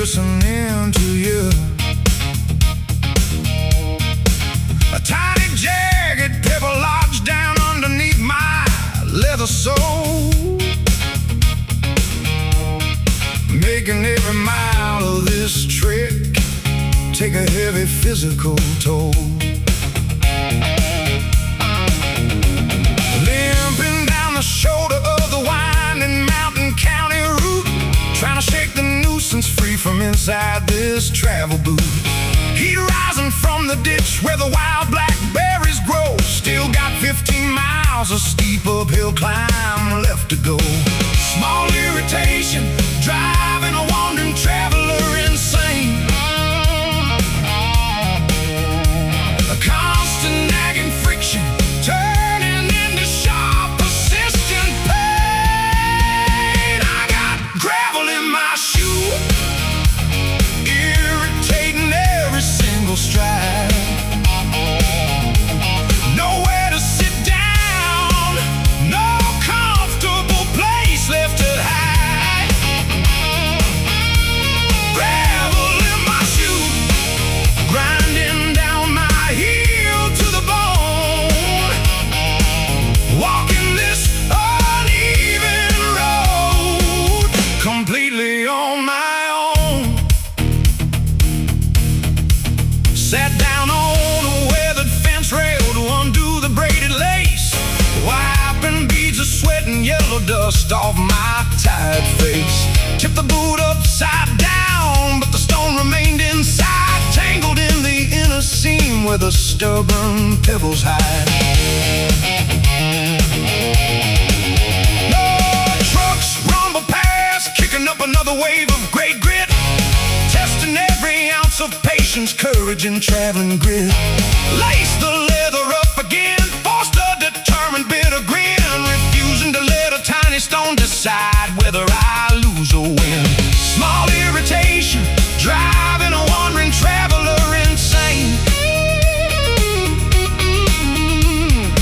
listening to you. A tiny jagged pebble lodged down underneath my leather sole, making every mile of this trek take a heavy physical toll. Limping down the shoulder of the winding mountain county route, trying to shake the nuisance free from inside this travel boot. Heat rising from the ditch where the wild blackberries grow. Still got 15 miles of steep uphill climb left to go. Small irritation, driving a wandering traveler insane. A constant nagging friction, turning into sharp, persistent pain. I got gravel in my shoe, irritating every single stride. Nowhere to sit down, no comfortable place left to hide. Gravel in my shoe, grinding down my heel to the bone. Walking this uneven road, completely on my own. Sat down on a weathered fence rail to undo the braided lace, wiping beads of sweat and yellow dust off my tired face. Tipped the boot upside down, but the stone remained inside, tangled in the inner seam where the stubborn pebbles hide. Trucks rumble past, kicking up another wave of great grit, testing every ounce of patience, courage, and traveling grit. Lace the leather up again, forced a determined bitter grin, refusing to let a tiny stone decide whether I lose or win. Small irritation, driving a wandering traveler insane.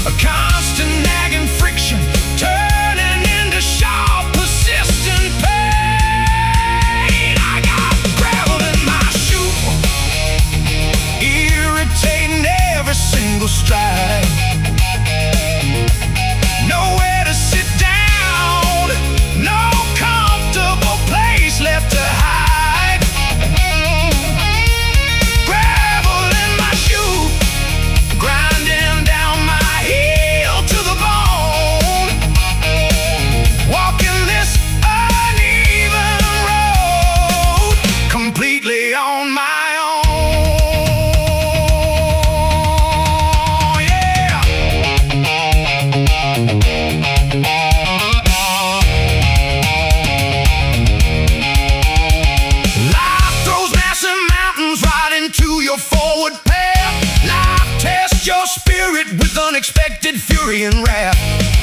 A constant nagging friction, turning into sharp, persistent pain. I got gravel in my shoe, irritating every single stride. Nowhere to sit down, no comfortable place left to hide. Gravel in my shoe, grinding down my heel to the bone. Walking this uneven road, completely on my own. Yeah. Life throws massive mountains right into your forward path. Life tests your spirit with unexpected fury and wrath.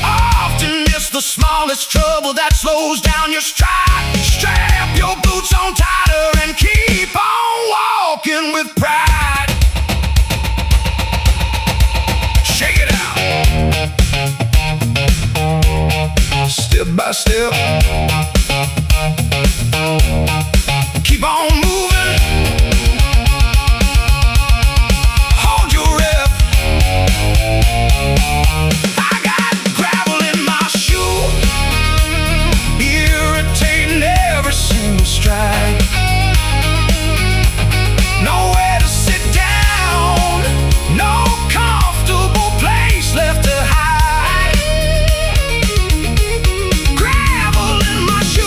Often miss the smallest trouble that slows down your stride. Strap your boots on tighter and keep on walking with pride. Shake it out, step by step. Keep on moving, hold your rep. I got gravel in my shoe, irritating every single stride. Nowhere to sit down, no comfortable place left to hide. Gravel in my shoe,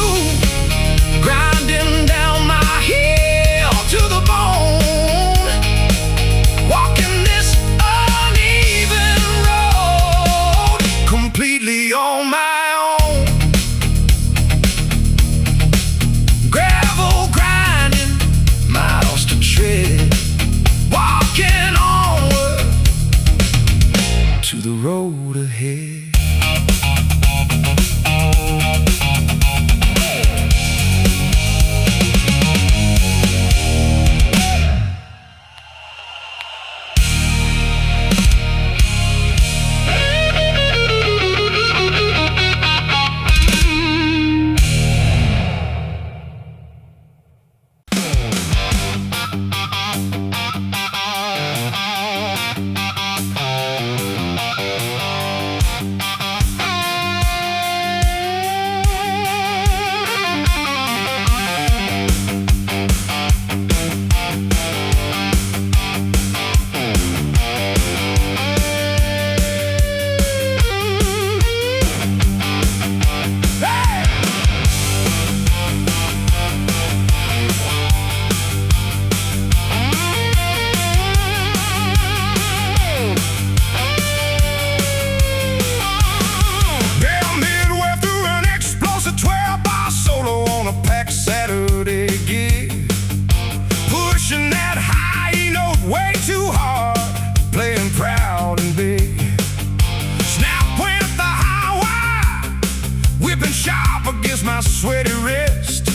rest,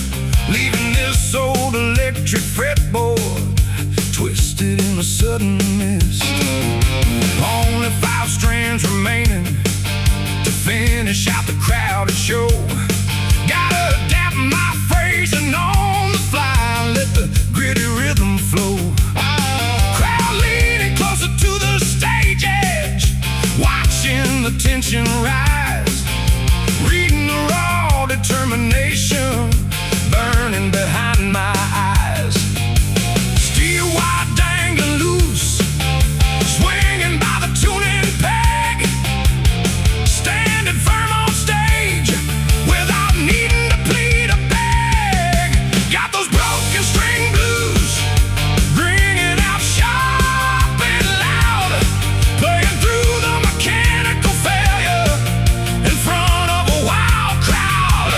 leaving this old electric fretboard twisted in a sudden mist. Only 5 strands remaining to finish out the crowded show. Gotta adapt my phrasing on the fly, let the gritty rhythm flow. Crowd leaning closer to the stage edge, watching the tension rise, reading the raw determination burning behind my eyes. Steel wire dangling loose, swinging by the tuning peg, standing firm on stage without needing to plead a beg. Got those broken string blues, ringing out sharp and loud, playing through the mechanical failure in front of a wild crowd.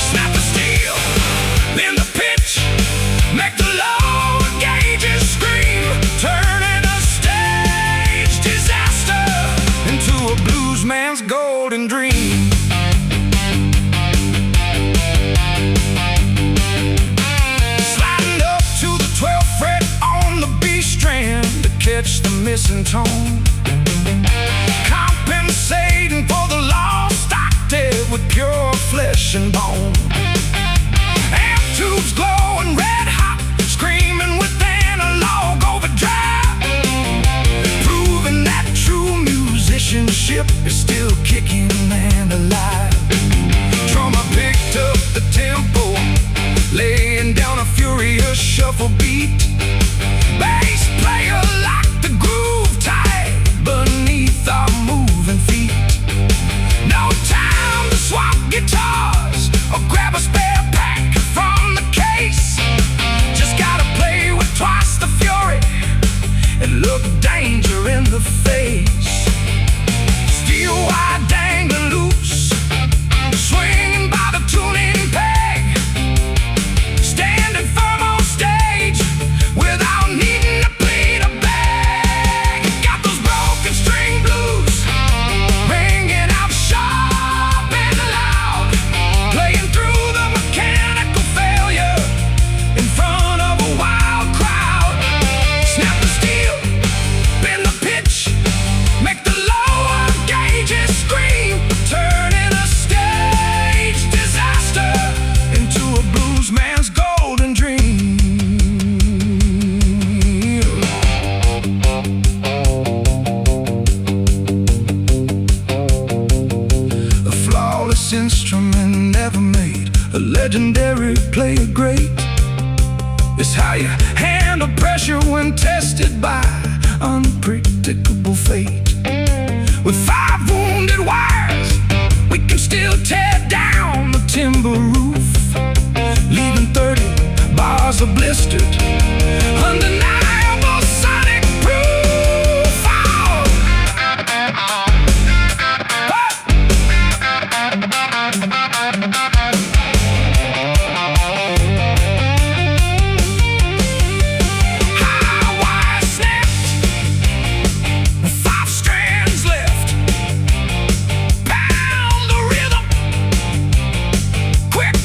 Snap the steel, bend the pitch, make the lower gauges scream, turning a stage disaster into a blues man's golden dream. Sliding up to the 12th fret on the B strand to catch the missing tone, compensating for the lost octave with pure flesh and bone. Amp tubes glowing red hot, screaming with analog overdrive, proving that true musicianship is still kicking and alive. Drummer picked up the tempo, laying down a furious shuffle beat. Bass player locked the groove tight beneath our moving feet. No time to swap guitars or grab a spare pack from the case. Just gotta play with twice the fury and look danger in the face. Steel wire dangling loose, swinging by the tuning peg, standing firm on stage without needing to plead a beg. Got those broken string blues, ringing out sharp and loud, playing through the mechanical failure in front of a wild crowd. Snap the steel, bend the pitch, make the lower gauges scream, turning a stage disaster into a blues man's golden dream. A flawless instrument never made a legendary player great. It's how you handle pressure when tested by unpredictable fate. With 5 wounded wires, we can still tear down the timber roof, leaving 30 bars of blistered, undeniable sonic proof. Oh! High wire snapped, 5 strands left. Pound the rhythm, quick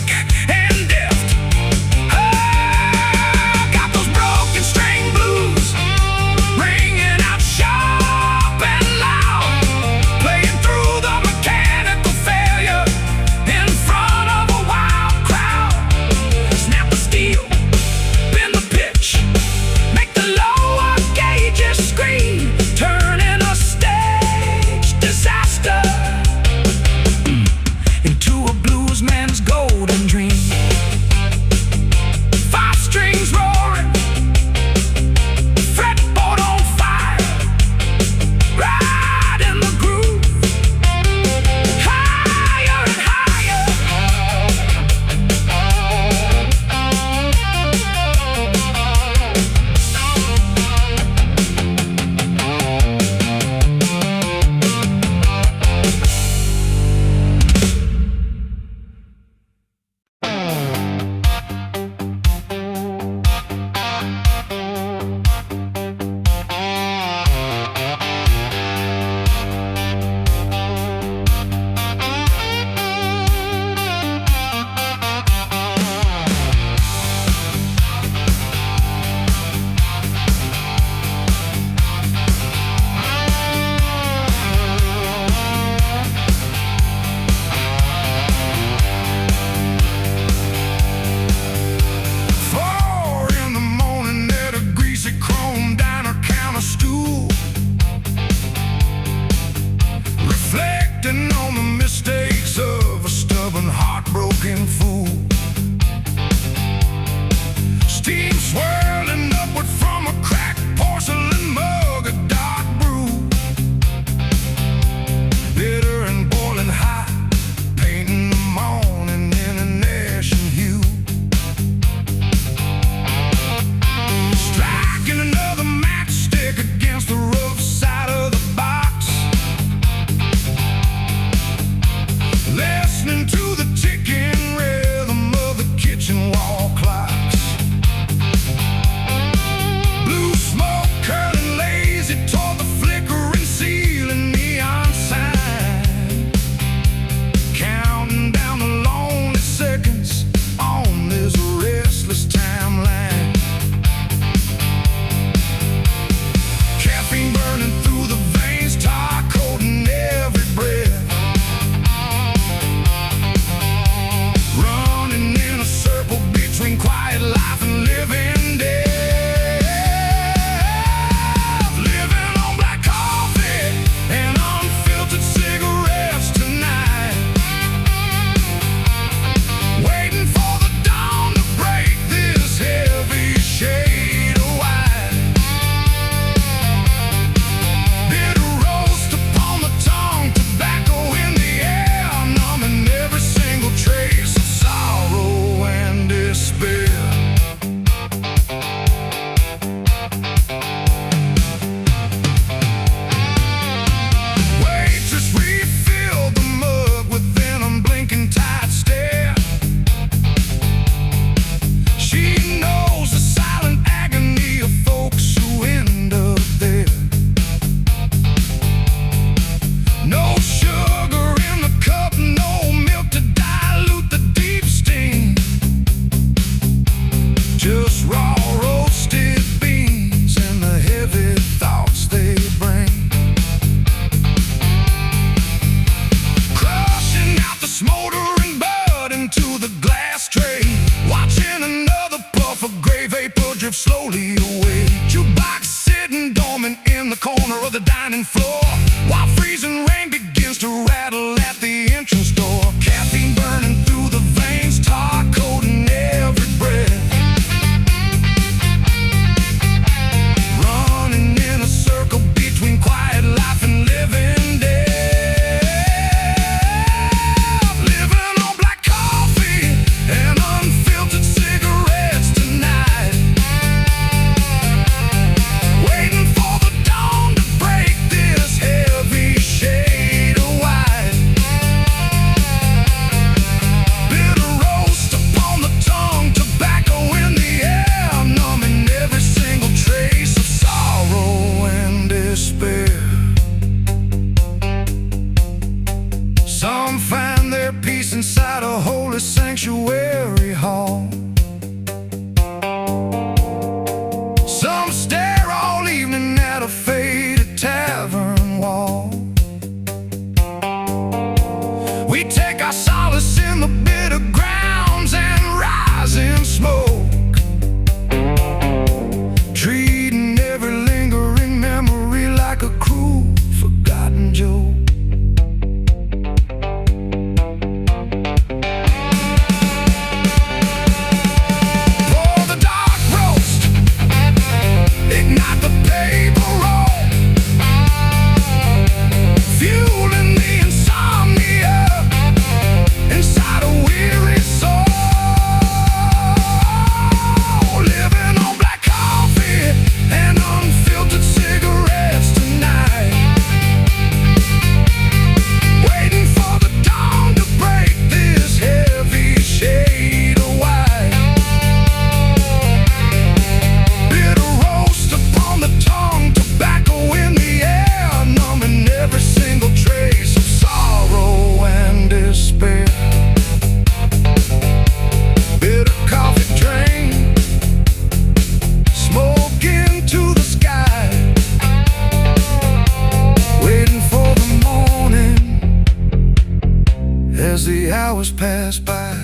pass by.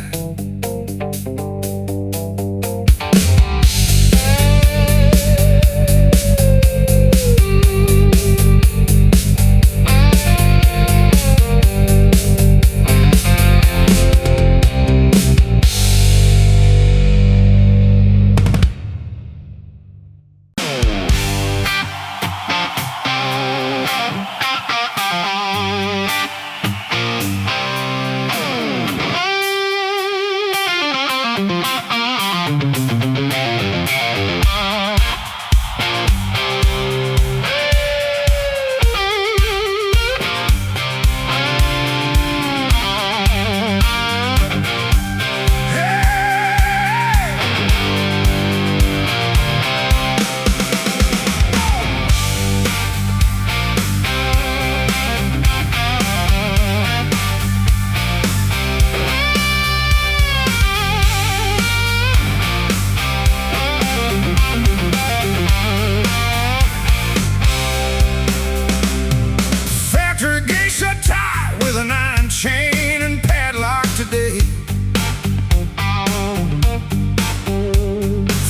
Chain and padlock today.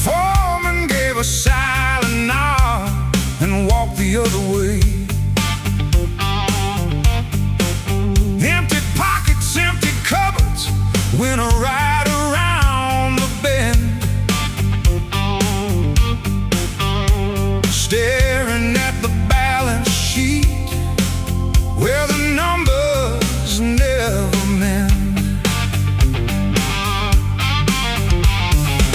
Foreman gave a silent nod and walked the other way. Empty pockets, empty cupboards, went right around the bend, staring at the balance sheet where the numbers never mend.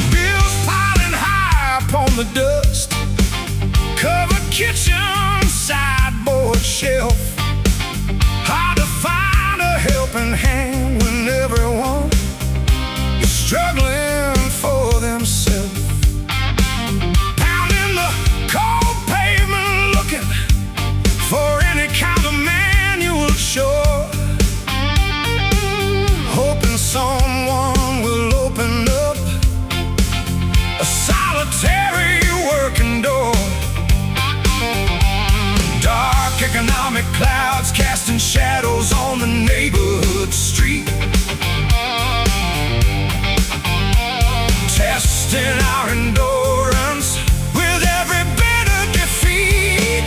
Bills piling high upon the dust, covered kitchen sideboard shelf. Hard to find a helping hand when everyone is struggling for themselves. Pounding the cold pavement, looking for any kind of manual chore, hoping someone will open up a solitary working door. Dark economic clouds casting shadows on the neighborhood street, testing our endurance with every bit of defeat.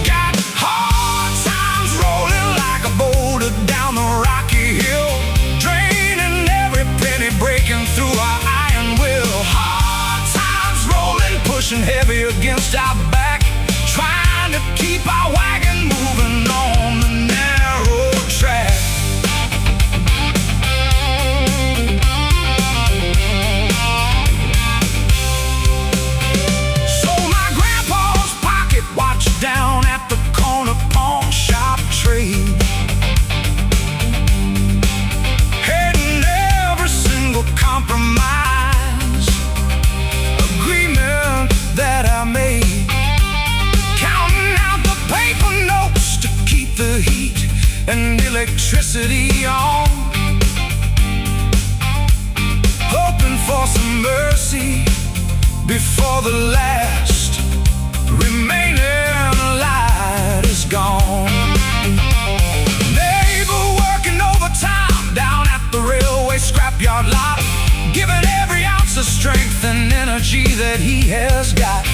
Got hard times rolling like a boulder down the rocky hill, draining every penny, breaking through our iron will. Hard times rolling, pushing heavy against our back, trying to keep our wagon moving on the narrow track. Sold my grandpa's pocket watch down at the corner pawn shop trade, hating every single compromise agreement that I made, counting out the paper notes to keep the heat and electricity on, hoping for some mercy before the last remaining light is gone. Neighbor working overtime down at the railway scrapyard lot, giving every ounce of strength and energy that he has got.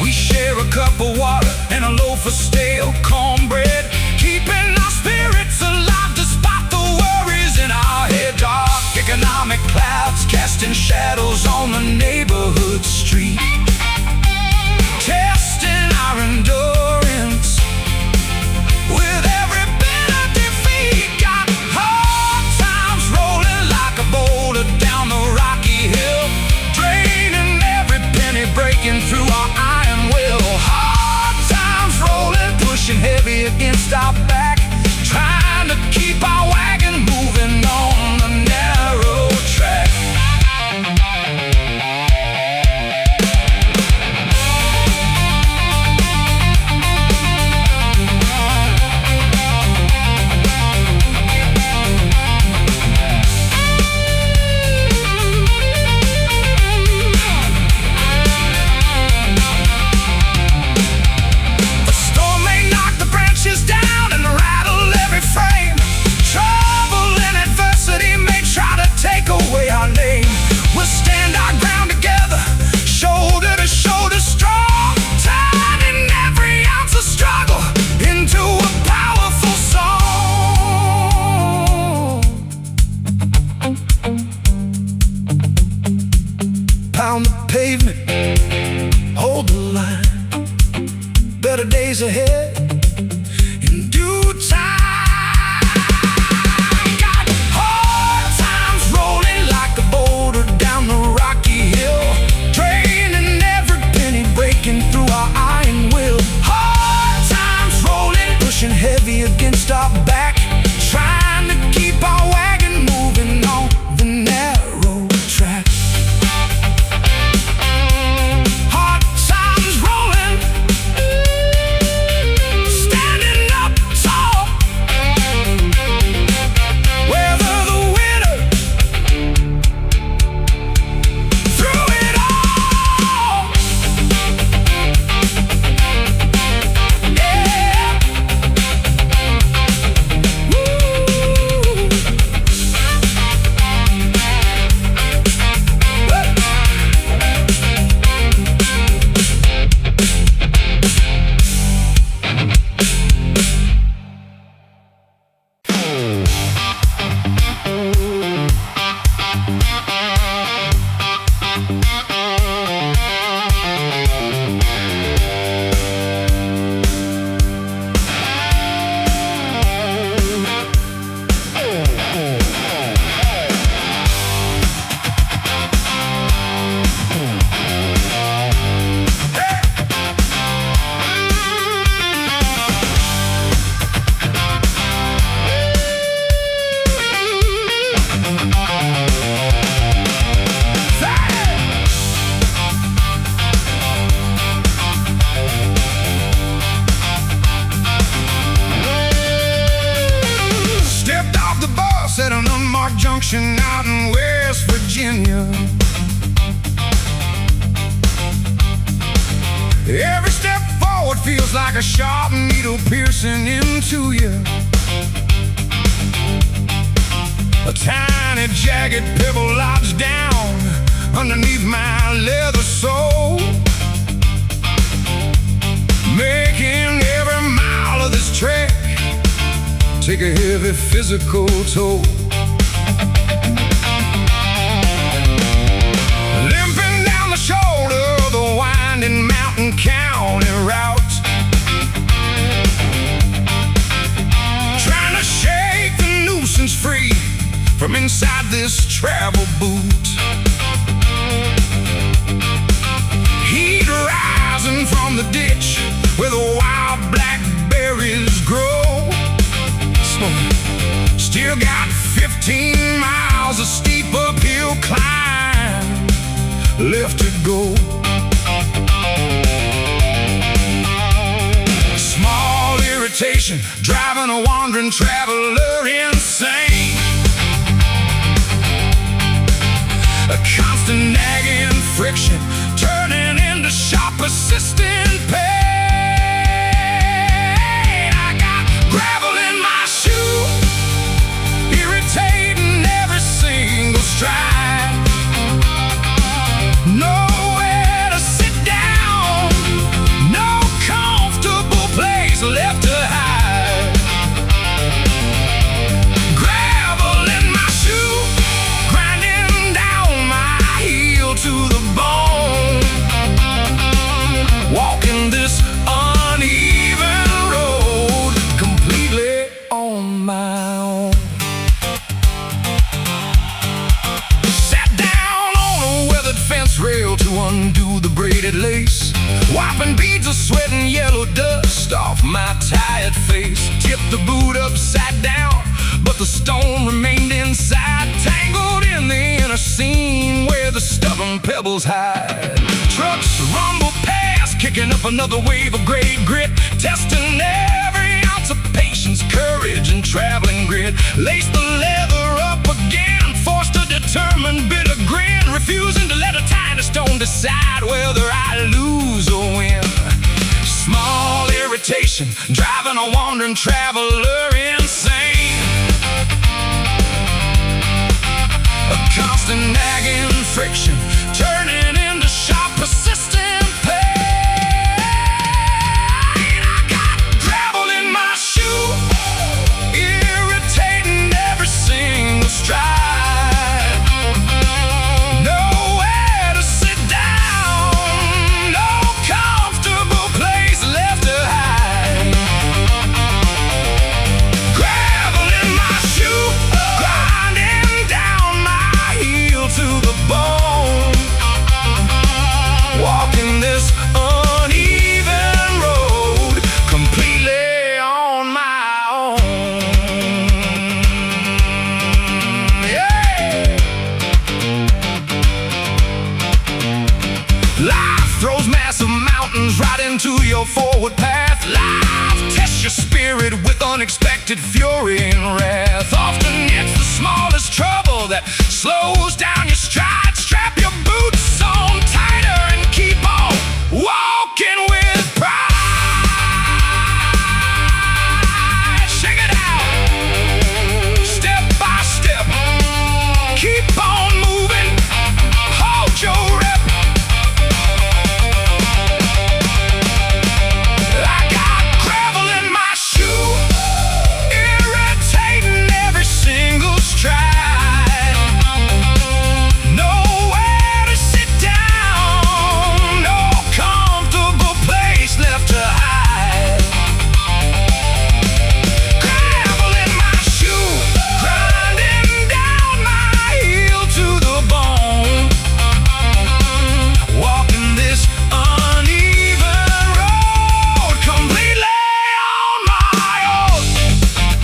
We share a cup of water and a loaf of stale cornbread, keeping our spirits alive despite the worries in our head. Dark economic clouds casting shadows on the neighborhood street, testing our endurance with every bit of defeat. Got hard times rolling like a boulder down the rocky hill, draining every penny, breaking through our iron will. Hard times rolling, pushing heavy against better days ahead. In due time, got hard times rolling like a boulder down the rocky hill, draining every penny, breaking through our iron will. Hard times rolling, pushing heavy against our back, trying to keep our wagon moving on the narrow track. Hard times rolling, standing up tall, weather the winter, through it all. Yeah. Stepped off the bus at an unmarked junction out in West Virginia. Every step forward feels like a sharp needle piercing into you. A tiny jagged pebble lodged down underneath my leather sole, making every mile of this trek take a heavy physical toll. Limping down the shoulder of the winding mountain county route, trying to shake the nuisance free from inside this travel boot. Heat rising from the ditch where the wild blackberries grow. Still got 15 miles of steep uphill climb left to go. Small irritation driving a wandering traveler insane. A constant nagging friction turning into sharp persistent pain. I got gravel in my shoe, irritating every single stride. Nowhere to sit down, no comfortable place left to hide. Gravel in my shoe, grinding down my heel to the bone. Walking this uneven road completely on my own. Sat down on a weathered fence rail to undo the braided lace, wiping beads of sweat and yellow dust off my tired face. Tipped the boot upside down, but the stone remained inside, tangled in the inner seam where the stubborn pebbles hide. Trucks rumble past, kicking up another wave of great grit, testing every ounce of patience, courage, and traveling grit. Lace the leather up again, forced a determined bitter grin, refusing to let a tiny stone decide whether I lose or win. Small irritation driving a wandering traveler insane. A constant nagging friction turning into sharp persistent pain. I got gravel in my shoe, irritating every single stride. Nowhere to sit down, no comfortable place left to hide. Life throws massive mountains right into your forward path. Life tests your spirit with unexpected fury and wrath. Often it's the smallest trouble that slows down your stride. Strap your boots on tighter and keep on walking with pride. Check it out. Step by step, keep on moving. Hold your rep. I got gravel in my shoe, irritating every single stride. Nowhere to sit down, no comfortable place left to hide. Gravel in my shoe, grinding down my heel to the bone. Walking this uneven road completely on my own.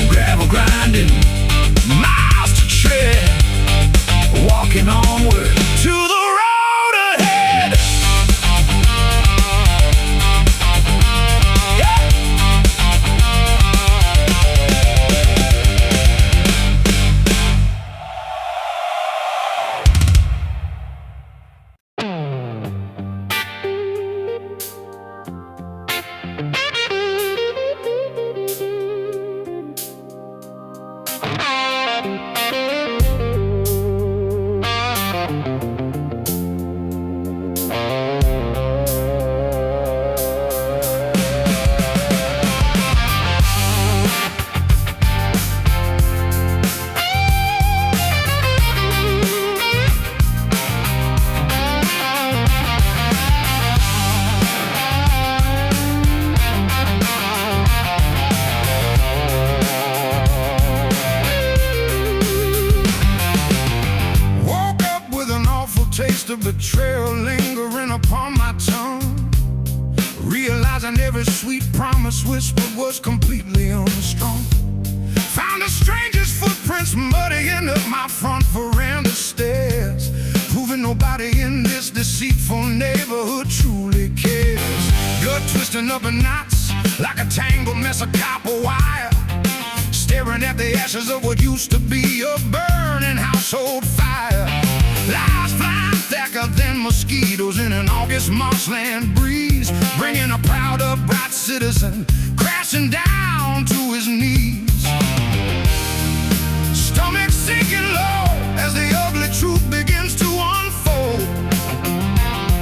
Gravel grinding, miles to tread, walking onward to the road ahead. Yeah. Woke up with an awful taste of betrayal lingering upon my tongue. Realizing every sweet promise whispered was completely unstrung. Found a stranger's footprints muddying up my front veranda stairs, proving nobody in this deceitful neighborhood truly cares. Gut twisting up in knots like a tangled mess of copper wire, staring at the ashes of what used to be a burning household fire. Lies flying thicker than mosquitoes in an August marshland breeze, bringing a proud, upright citizen crashing down to his knees. Stomach sinking low as the ugly truth begins to unfold.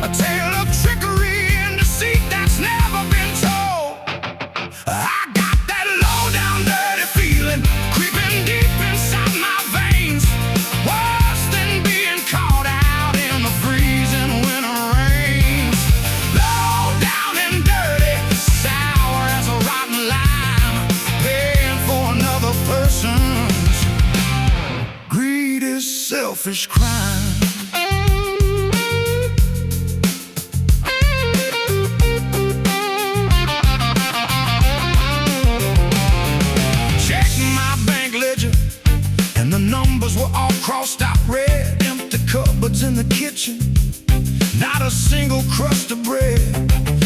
A tale of trickery and deceit that's never been told. I got that low down dirty feeling creeping deep inside my veins, worse than being caught out in the freezing winter rains. Low down and dirty, sour as a rotten lime, paying for another person's greed is selfish crime. And the numbers were all crossed out red. Empty cupboards in the kitchen, not a single crust of bread.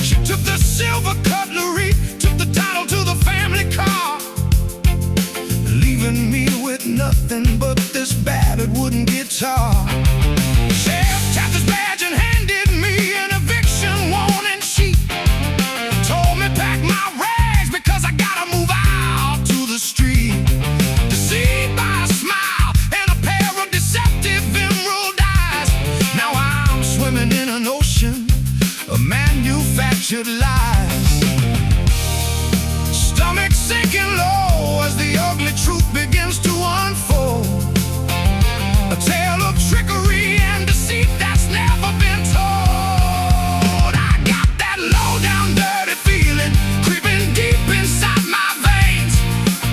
She took the silver cutlery, took the title to the family car, leaving me with nothing but this battered wooden guitar. Sheriff tapped his badge and handed me an eviction warning sheet. Told me pack my rags because I gotta move out to the street. Deceived by a smile and a pair of deceptive emerald eyes. Now I'm swimming in an ocean of manufactured lies. Stomach sinking low as the ugly truth begins to unfold. A tale of trickery and deceit that's never been told. I got that low down dirty feeling creeping deep inside my veins,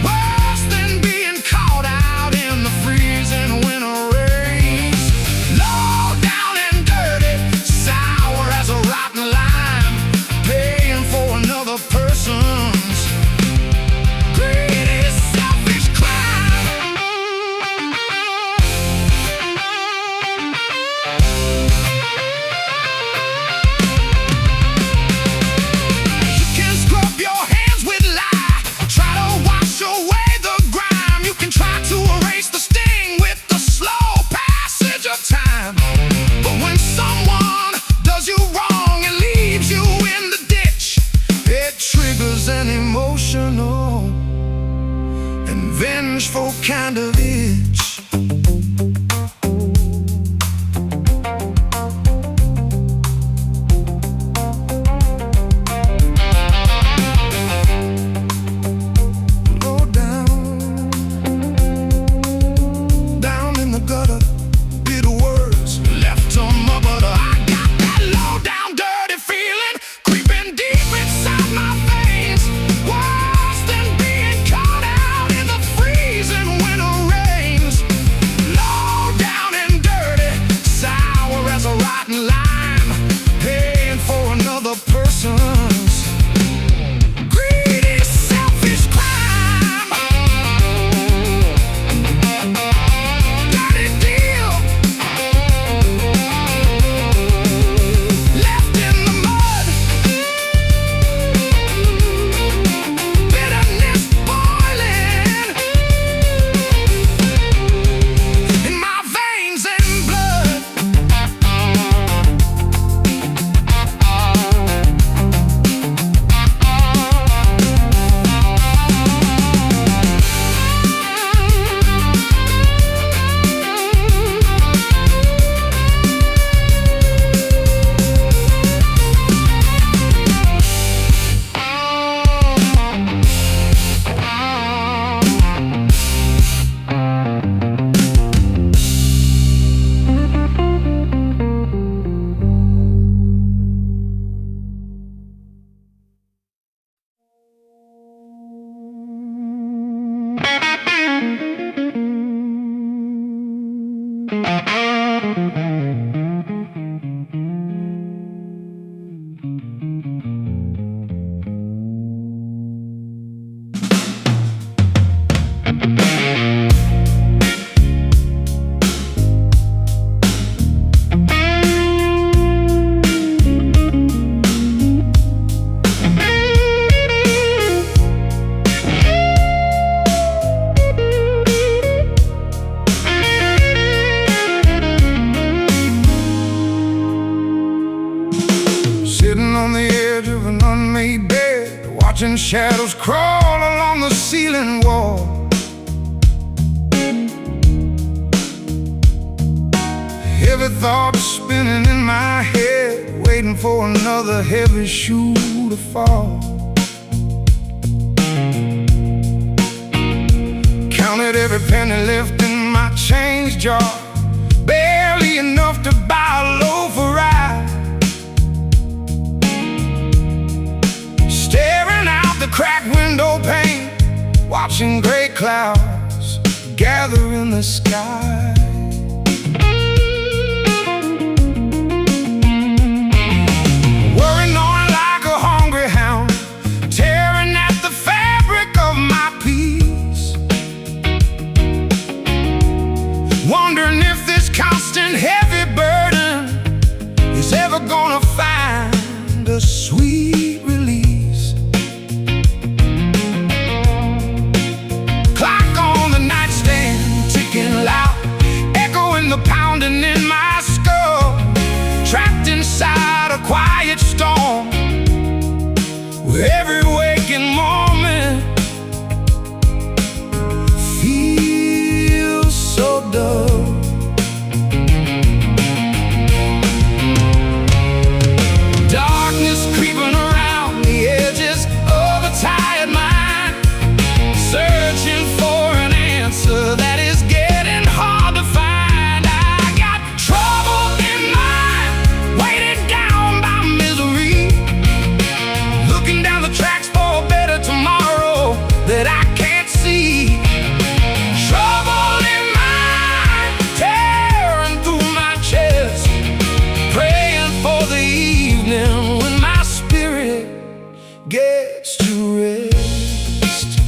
worse than being caught out in the freezing winter rains. Low down and dirty, sour as a rotten lime, paying watching shadows crawl along the ceiling wall. Heavy thoughts spinning in my head, waiting for another heavy shoe to fall. Counted every penny left in my change jar, barely enough to buy a loaf of rice. Staring out the cracked window pane, watching gray clouds gather in the sky. Worrying on like a hungry hound, tearing at the fabric of my peace. Wondering if this constant heavy burden is ever gonna find a sweet release. Clock on the nightstand ticking loud, echoing the pounding in my skull. Trapped inside a quiet storm, where every waking moment feels so dull. Darkness creeping around the edges of a tired mind, searching for an answer that is getting hard to find. I got trouble in mind, weighted down by misery, looking down the tracks for a better tomorrow that I can't see. Trouble in mind, tearing through my chest, praying for the evening when my spirit gets to rest.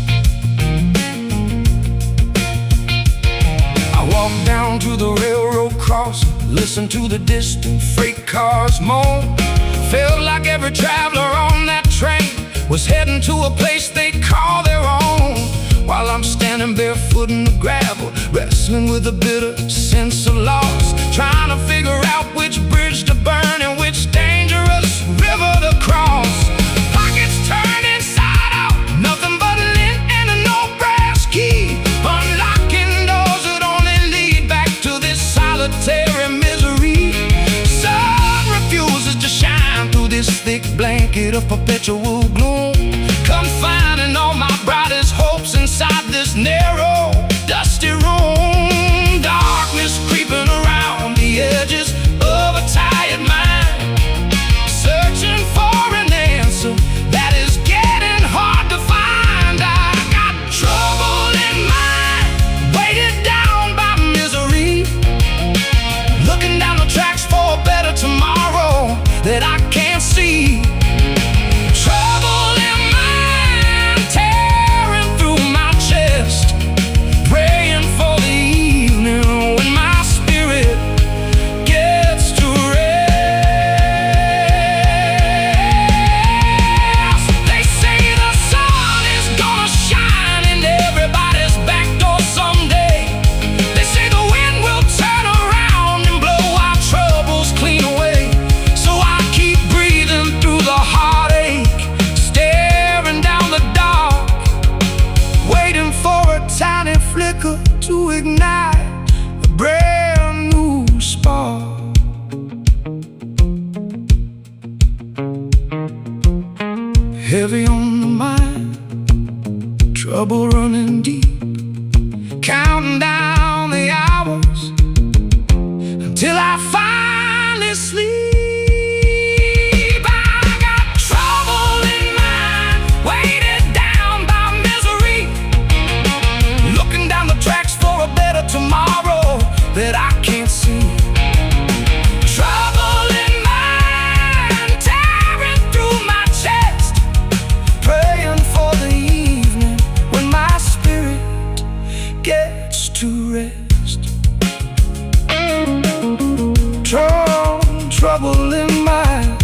I walk down to the railroad crossing, listen to the distant freight cars moan. Felt like every traveler on that train was heading to a place they call their own. While I'm standing barefoot in the gravel, wrestling with a bitter sense of loss, trying to figure out which bridge to burn and which dangerous river to cross. Pockets turned inside out, nothing but lint and an old brass key, unlocking doors that only lead back to this solitary misery. Sun refuses to shine through this thick blanket of perpetual gloom, confining all my brightest hopes inside this narrow, dusty room. Darkness creeping around the edges of a tired mind, searching for an answer that is getting hard to find. I got trouble in mind, weighted down by misery, looking down the tracks for a better tomorrow that I can't see. Trouble in mind, tearing through my chest, praying for the evening when my spirit gets to rest. They say the sun is gonna shine in everybody's back door someday. They say the wind will turn around and blow our troubles clean away. So I keep breathing through the heartache, staring down the dark, waiting for a tiny flicker to ignite a brand new spark. Heavy on the mind, trouble running deep, counting down the hours until I finally sleep. I got trouble in mind, weighted down by misery, looking down the tracks for a better tomorrow that I can't see. Trouble in mind, tearing through my chest, praying for the evening when my spirit gets to rest. Trouble in mind,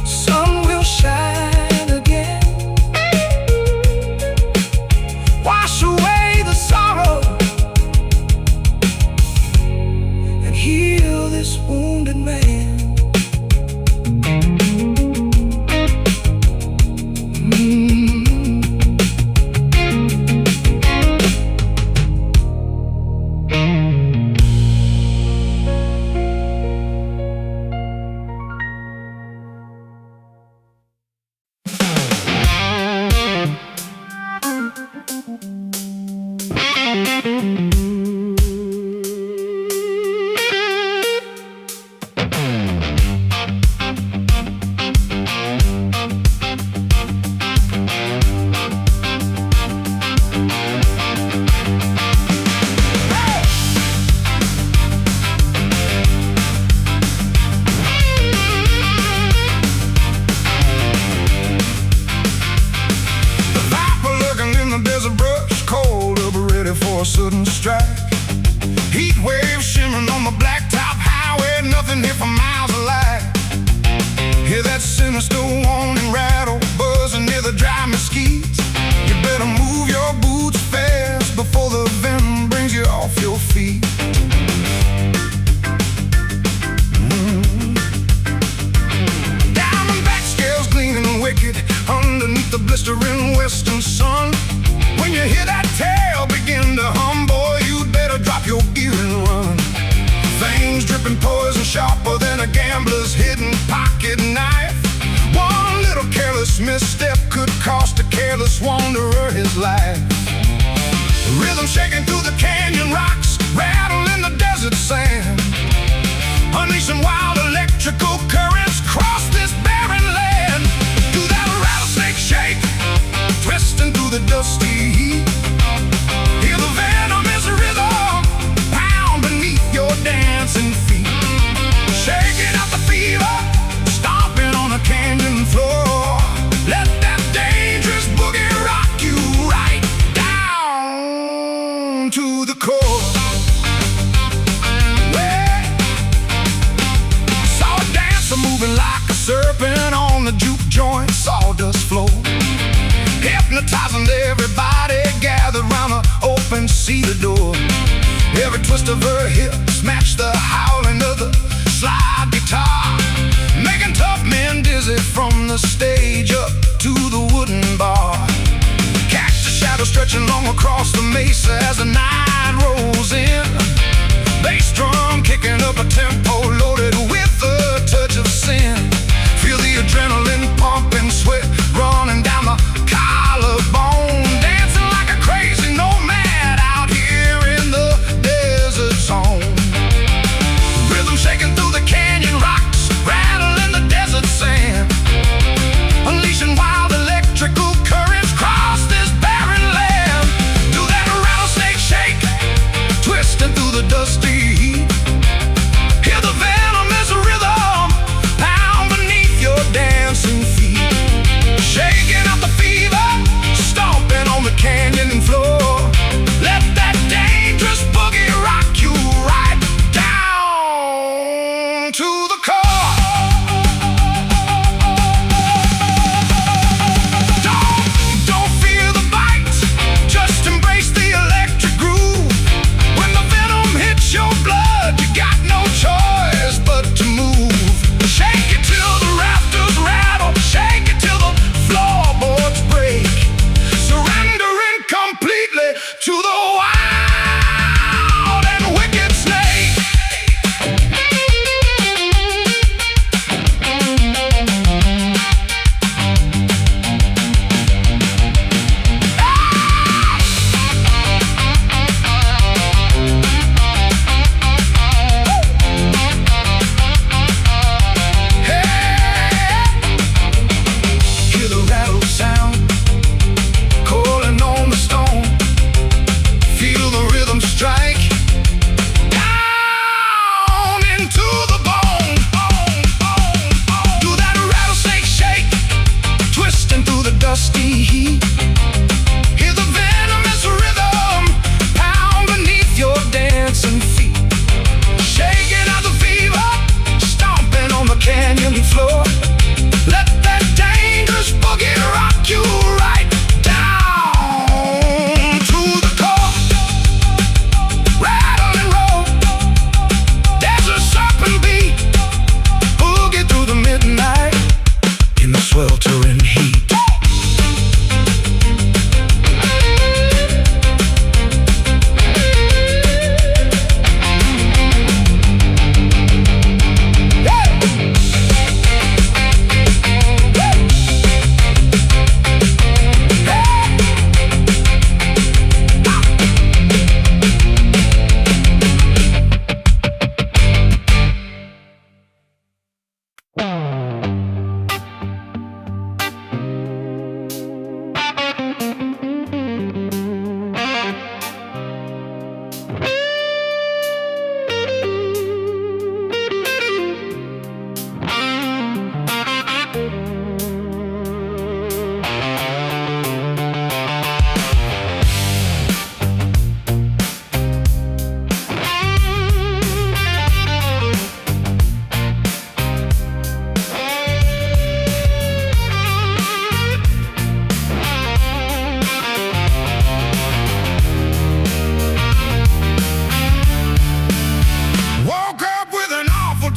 sun will shine again, wash away the sorrow and heal this wounded man. can hear for miles of light. Hear that sinister warning rattle, buzzing near the dry mesquite. You better move your boots fast before the venom brings you off your feet. Diamondback scales gleaming wicked underneath the blistering western sun. When you hear that tail begin to hum, boy, you'd better drop your gear and run. Veins dripping poison sharper than a gambler's hidden pocket knife. One little careless misstep could cost a careless wanderer his life. Rhythm shaking through the canyon rocks, rattling the desert sand, unleashing wild electrical currents across this barren land. Do that rattlesnake shake, twisting through the dusty heat. Hear the venomous rhythm pound beneath your dancing feet. Shaking out the fever, stomping on the canyon floor. Let that dangerous boogie rock you right down to the core. Saw a dancer moving like a serpent on the juke joint sawdust floor, hypnotizing everybody gathered round the open cedar door. Every twist of her hips matched the howling of the slide guitar, making tough men dizzy from the stage up to the wooden bar. Catch the shadow stretching long across the mesa as the night rolls in. Bass drum kicking up a tempo loaded with a touch of sin. Feel the adrenaline pumping, sweat running down the collarbone. Dancing like a crazy nomad out here in the desert zone. Rhythm shaking through the canyon rocks, rattling the desert sand, unleashing wild electrical currents across this barren land. Do that rattlesnake shake, twisting through the dusty heat. Hear the venomous rhythm pound beneath your dancing feet. Shaking out the fever, stomping on the canyon floor. Let that dangerous boogie rock you right down to the core. Don't fear the bite, just embrace the electric groove. When the venom hits your blood, you got no choice but to move. Shake it till the rafters rattle, shake it till the floorboards break, surrendering completely to the wild and wicked snake.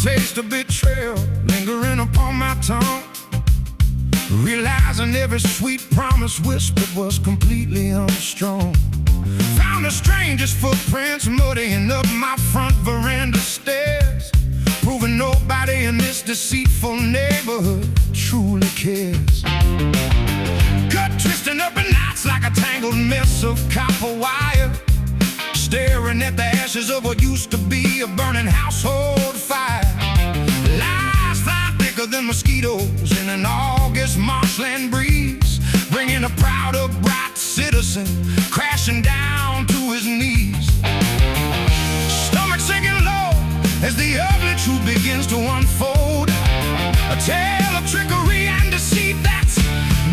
taste of betrayal lingering upon my tongue, realizing every sweet promise whispered was completely unstrung. Found a stranger's footprints muddying up my front veranda stairs, proving nobody in this deceitful neighborhood truly cares. Cut twisting up in knots like a tangled mess of copper wire, staring at the ashes of what used to be a burning household fire. Lies fly thicker than mosquitoes in an August marshland breeze, bringing a proud, upright citizen crashing down to his knees. Stomach sinking low as the ugly truth begins to unfold, a tale of trickery and deceit that's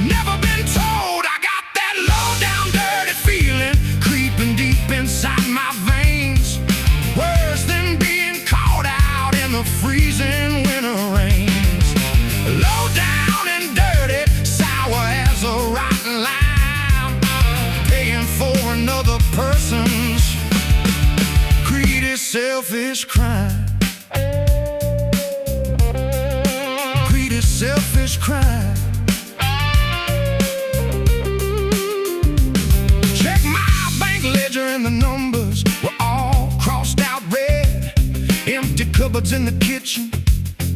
never been told. I got that low down dirty feeling creeping deep inside my veins, worse than being caught out in the freezing winter rains. Low down and dirty, sour as a rotten lime, paying for another person's greedy, selfish crime. Greedy, selfish crime. Check my bank ledger and the numbers were all crossed out red. Empty cupboards in the kitchen,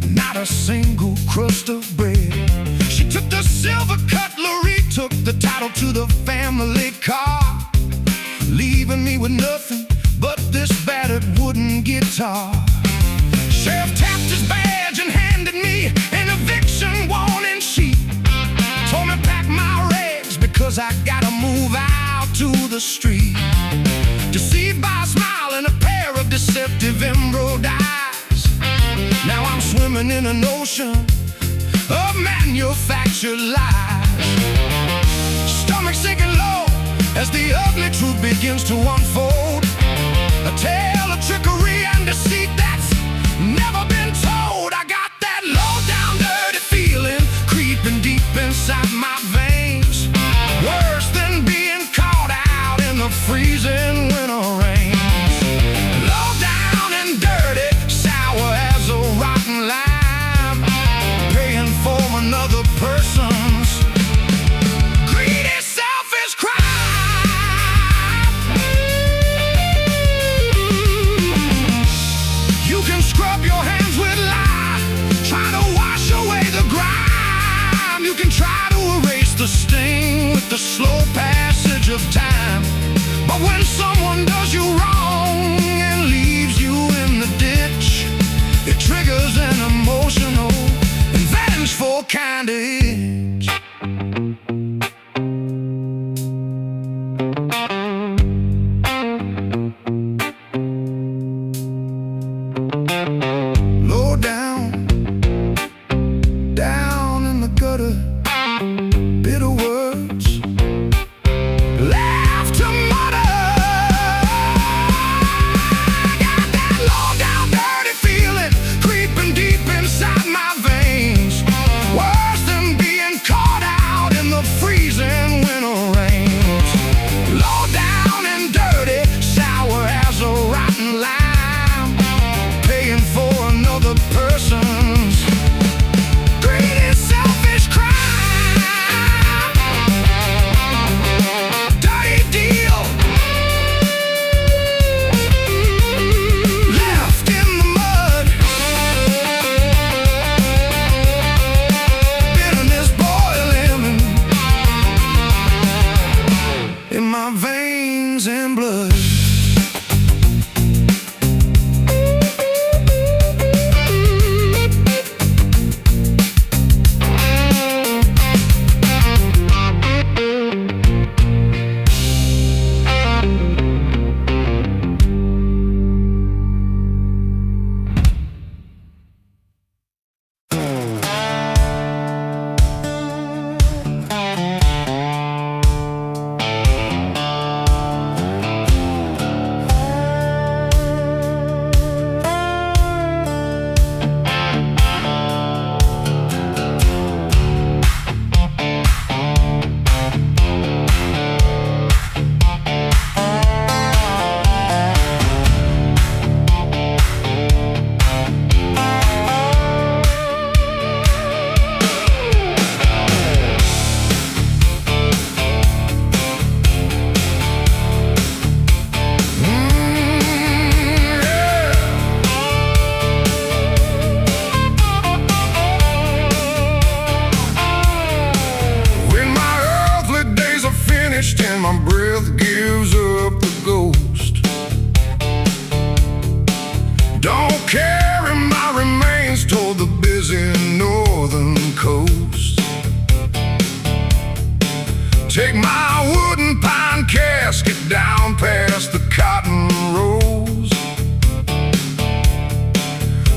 not a single crust of bread. She took the silver cutlery, took the title to the family car, leaving me with nothing but this battered wooden guitar. Sheriff tapped his badge and handed me an eviction warning sheet. Told me pack my rags because I gotta move out to the street. Deceived by a smile and a pair of deceptive emerald eyes, now I'm swimming in an ocean of manufactured lies. Stomach sinking low as the ugly truth begins to unfold, a tale of trickery and deceit that's never been told. I got that low down dirty feeling creeping deep inside my veins, worse than being caught out in the freezing winter rains. Low down and dirty, sour as a rotten lime, paying for another person's greedy, selfish crime. You can scrub your hands with lye, try to wash away the grime. You can try to erase the sting with the slow passage of time, but when someone does you wrong and leaves you in the ditch, it triggers an emotional and vengeful kind of itch. Low down, down in the gutter, bitter words left to mutter. Got that low down dirty feeling creeping deep inside my veins, worse than being down past the cotton rows,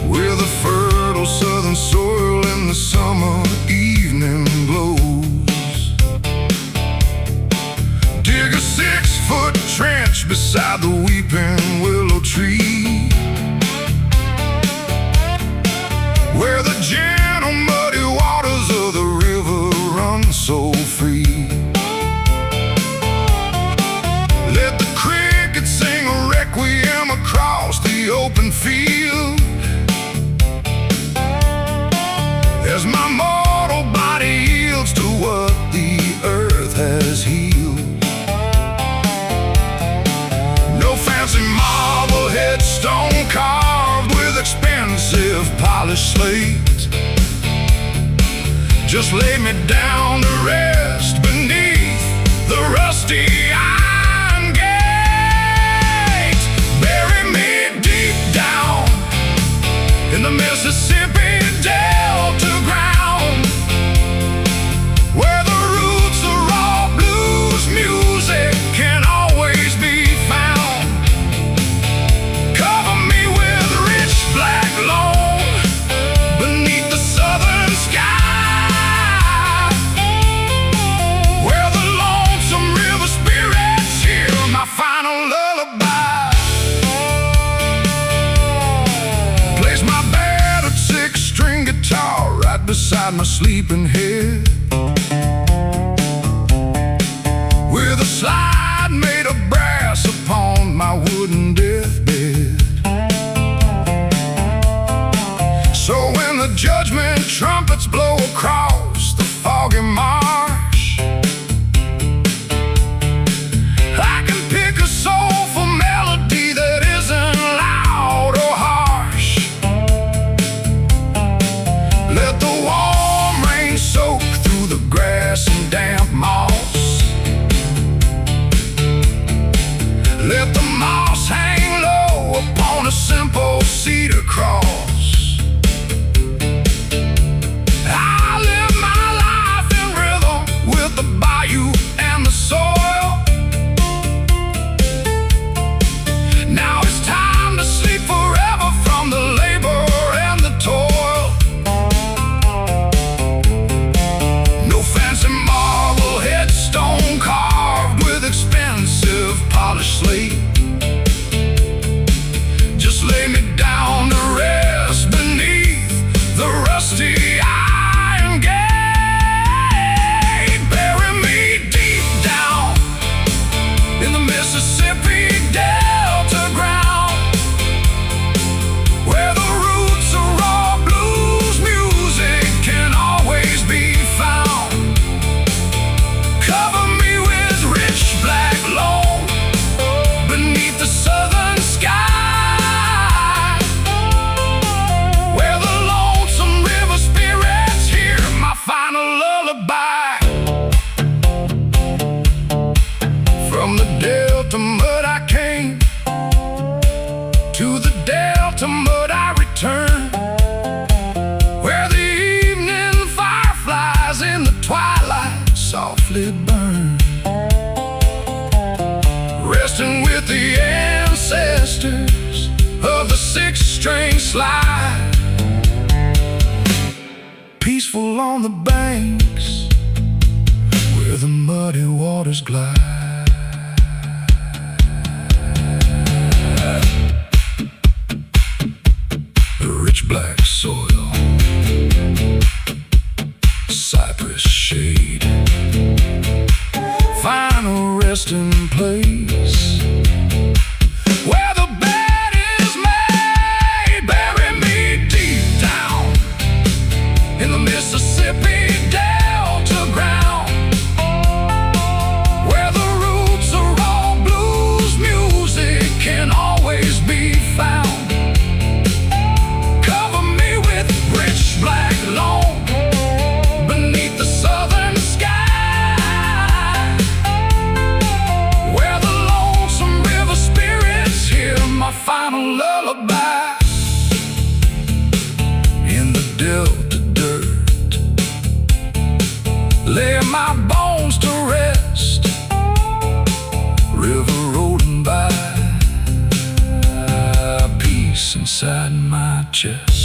where the fertile southern soil in the summer evening glows. Dig a 6-foot trench beside the weeping willow tree, where the gentle muddy waters of the river run so free. Let the crickets sing a requiem across the open field, as my mortal body yields to what the earth has healed. No fancy marble headstone carved with expensive polished slate. Just lay me down to rest beneath the rusty iron gate. Bury me deep down in the Mississippi Delta ground, where the roots of raw blues music can always be found. Cover me with rich black loam beneath the southern sky, where the lonesome river spirits hear my final lullaby. Place my battered 6-string guitar right beside my sleeping head, with a slide made of brass upon my wooden deathbed. So when the judgment trumpets blow across the foggy marsh, I can pick a soulful melody that isn't loud or harsh. Let the warm rain soak through the grass and damp moss. Let the moss hang low upon a simple cedar cross. I live my life in rhythm with the bayou and the soil. Now it's time to sleep forever from the labor and the toil. No fancy marble headstone carved with expensive polished slate. Just lay me down to rest beneath the rusty iron gate. Bury me deep down in the Mississippi Delta ground, where the roots of raw blues music can always be found. Cover me with rich black loam beneath the southern sky, where the lonesome river spirits hear my final lullaby. From the Delta mud I came, to the Delta mud I return, where the evening fireflies in the twilight softly burn. Resting with the ancestors of the 6-string slide, peaceful on the banks where the muddy waters glide. The rich black soil, cypress shade, final resting place where the bed is made. Bury me deep down in the Mississippi Delta ground, where the roots of raw blues music can always be found. Cover me with rich black loam beneath the southern sky, where the lonesome river spirits hear my final lullaby. In the Delta dirt, lay my bones to rest, river inside my chest.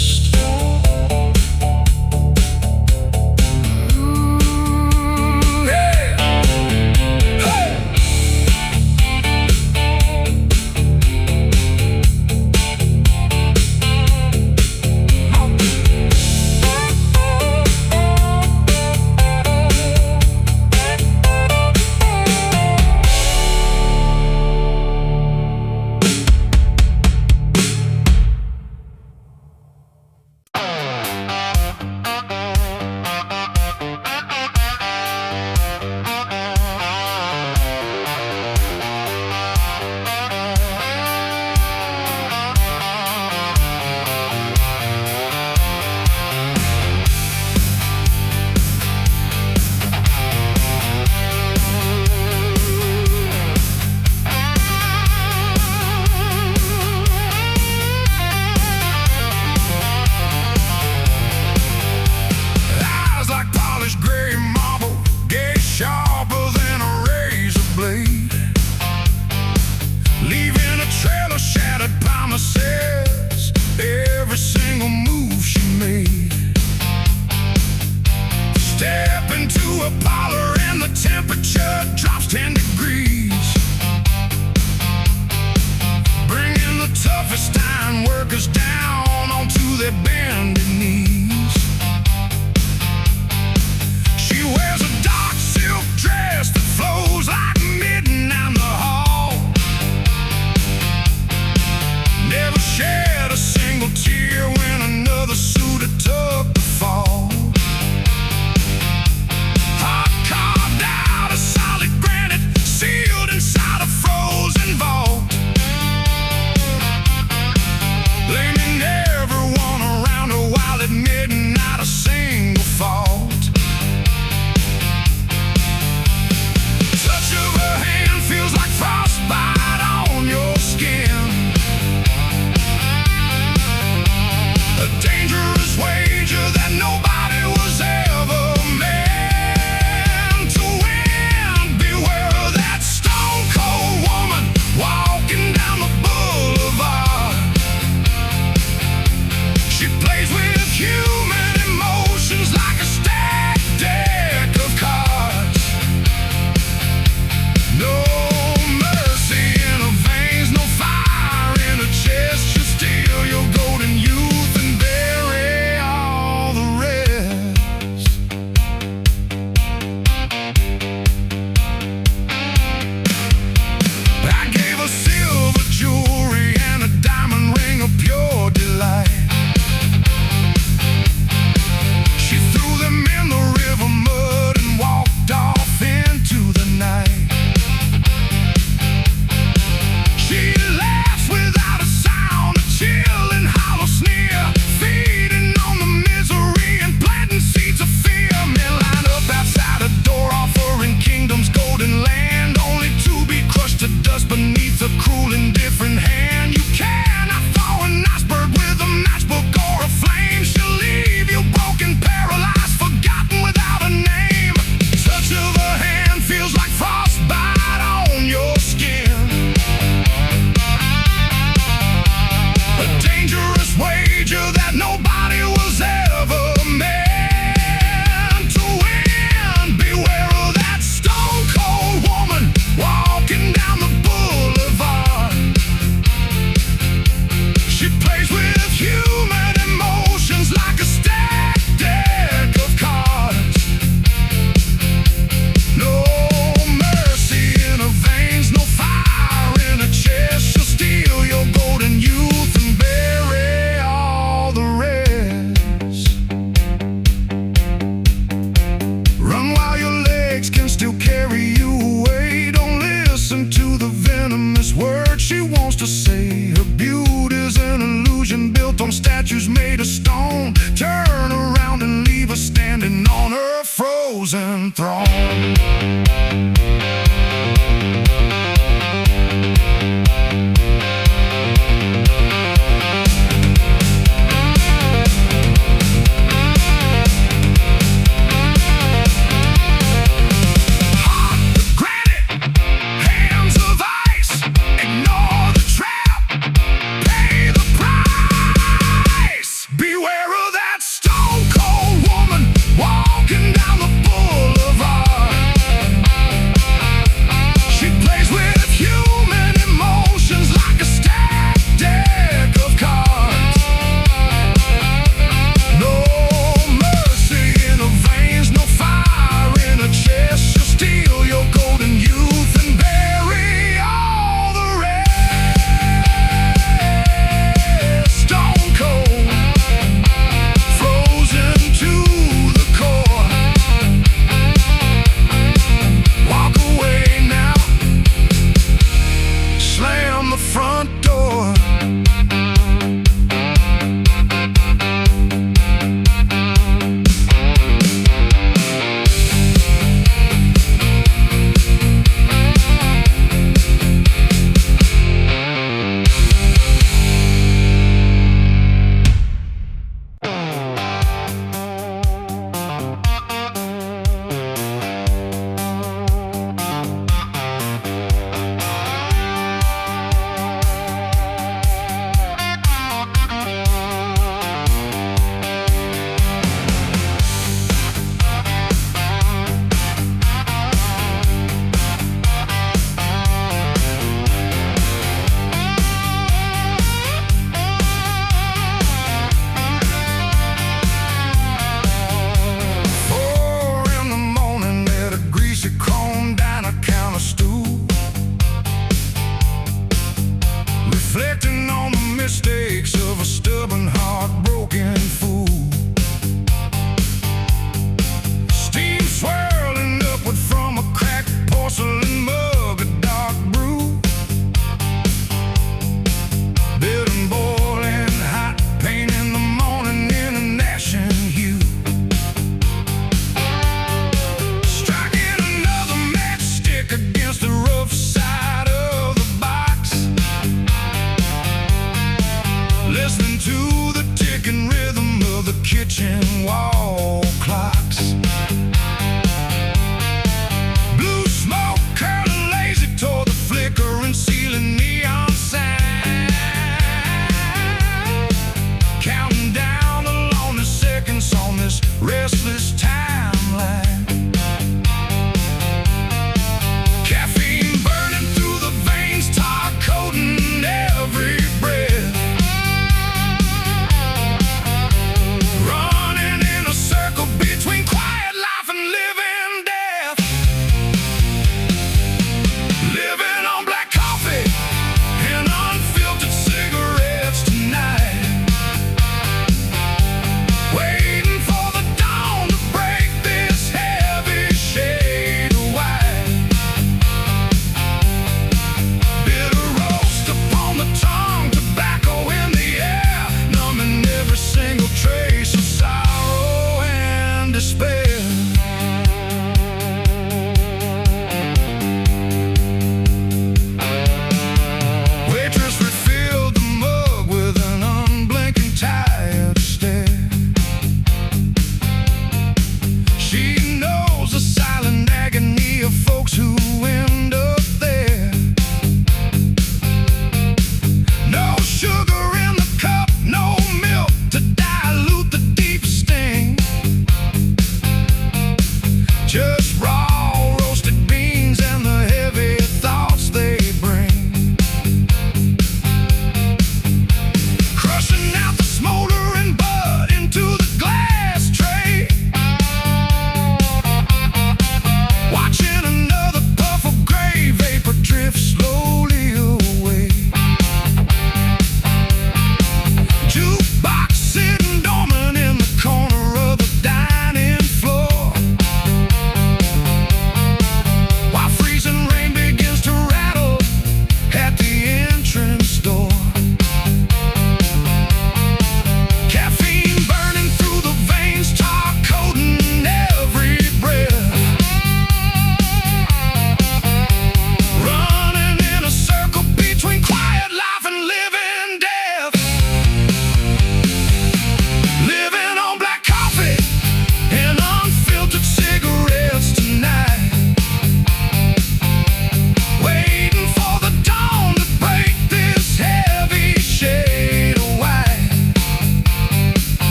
frozen throne. Hands of ice, ignore the trap, pay the price.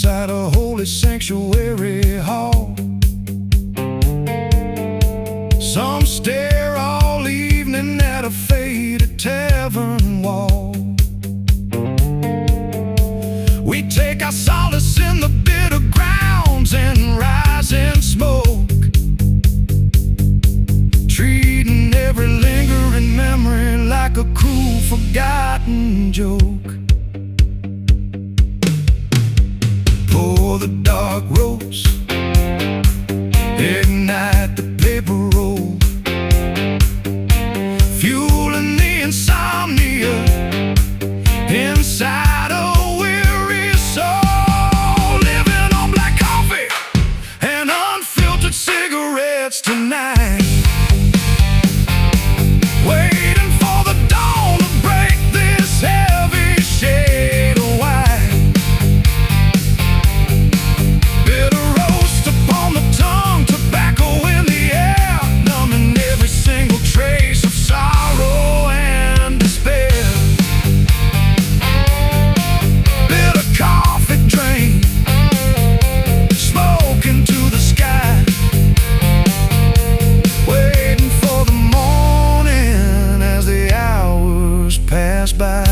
inside a holy sanctuary hall. Some stare all evening at a faded tavern wall. We take our solace in the bitter grounds and rising smoke, treating every lingering memory like a cruel, forgotten joke. Pour the dark roast, ignite the paper roll, fueling the insomnia inside a weary soul. Living on black coffee and unfiltered cigarettes tonight, waiting for the dawn to break this heavy shade of white. Bitter roast upon the tongue, tobacco in the air, numbing every single trace of sorrow and despair. Bitter coffee drain, smoke into the sky, waiting for the morning as the hours pass by.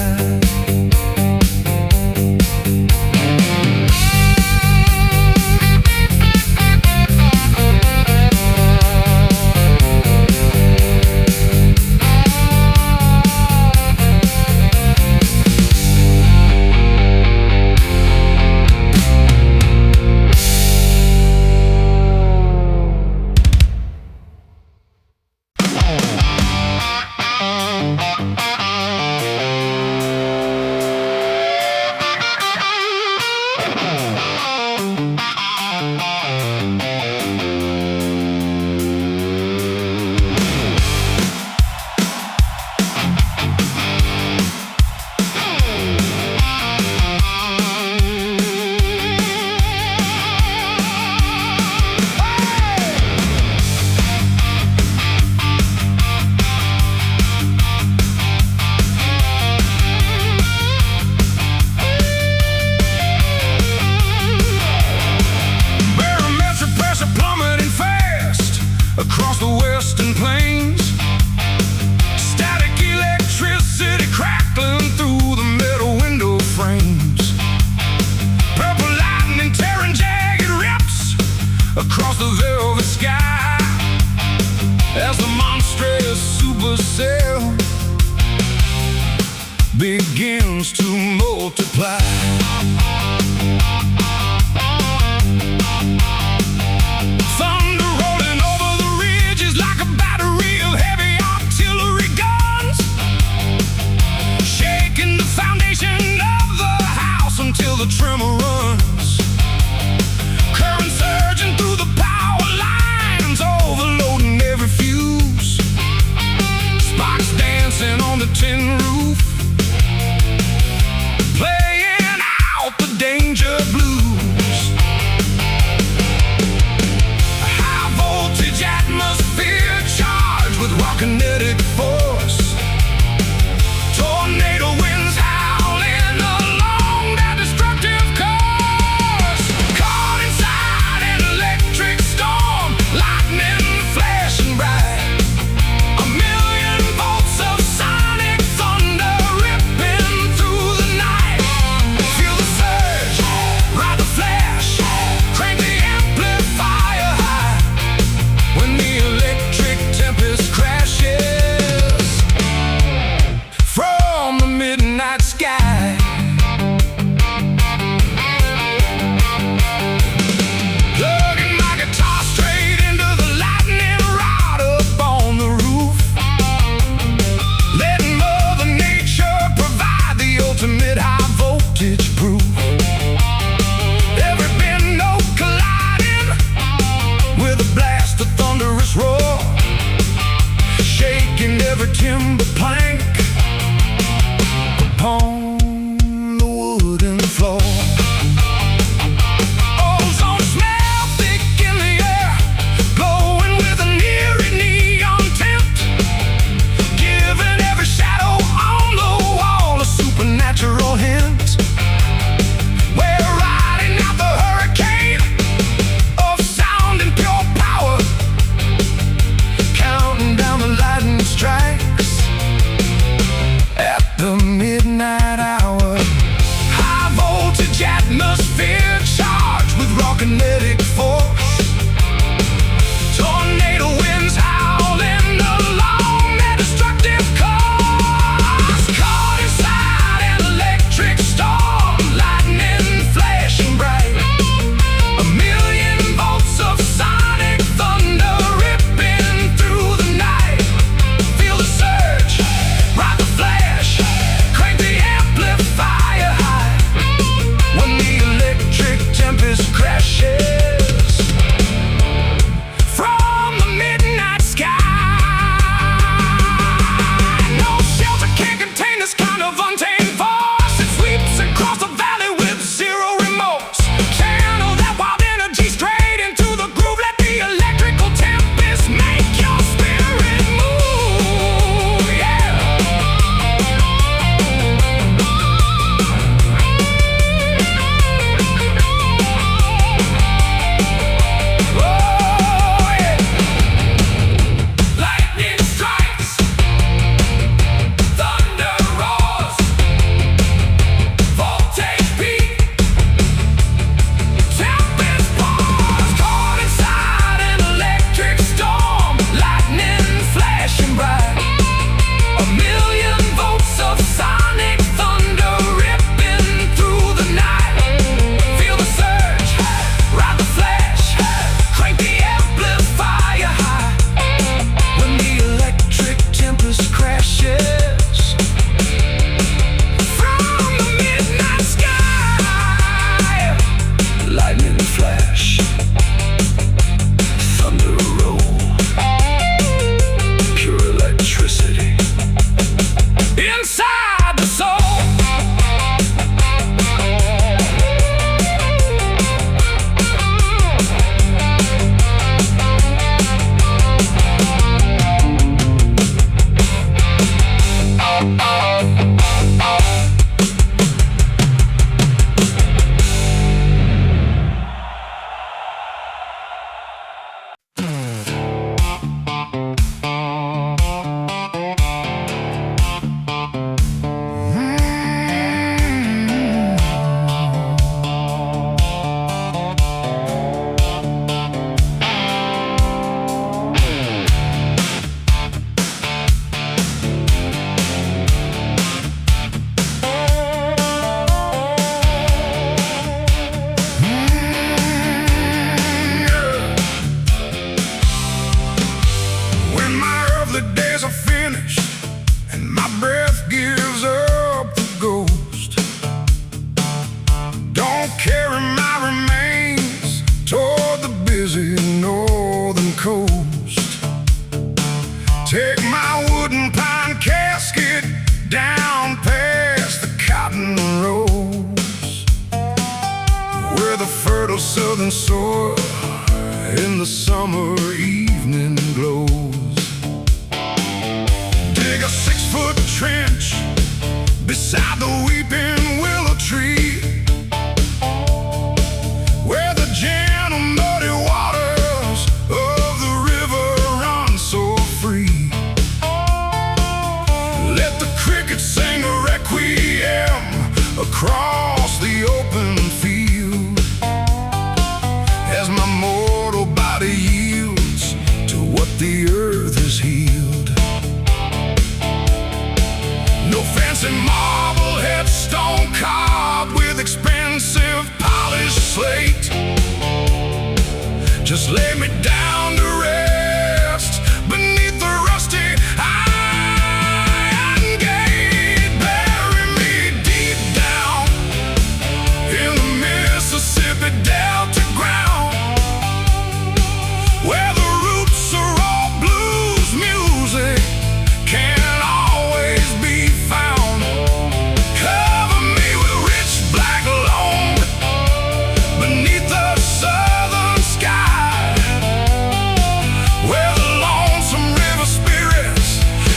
Across the western plains, static electricity crackling through the metal window frames. Purple lightning tearing jagged rips across the velvet sky as the monstrous supercell begins to multiply. Until the tremor runs, current surging through the power lines, overloading every fuse. Sparks dancing on the tin roof, playing virgin soil in the summer evening glows. Dig a 6-foot trench beside the weeping willow tree, where the gentle muddy waters of the river run so free. Let the crickets sing a requiem across the open field, as my mortal body yields to what the earth has healed. No fancy marble headstone carved with expensive polished slate. Just lay me down to rest beneath the rusty iron gate. Bury me deep down in the Mississippi Delta ground, where the roots are all blues music can't always be found. Cover me with rich black loam beneath the southern sky, where the lonesome river spirits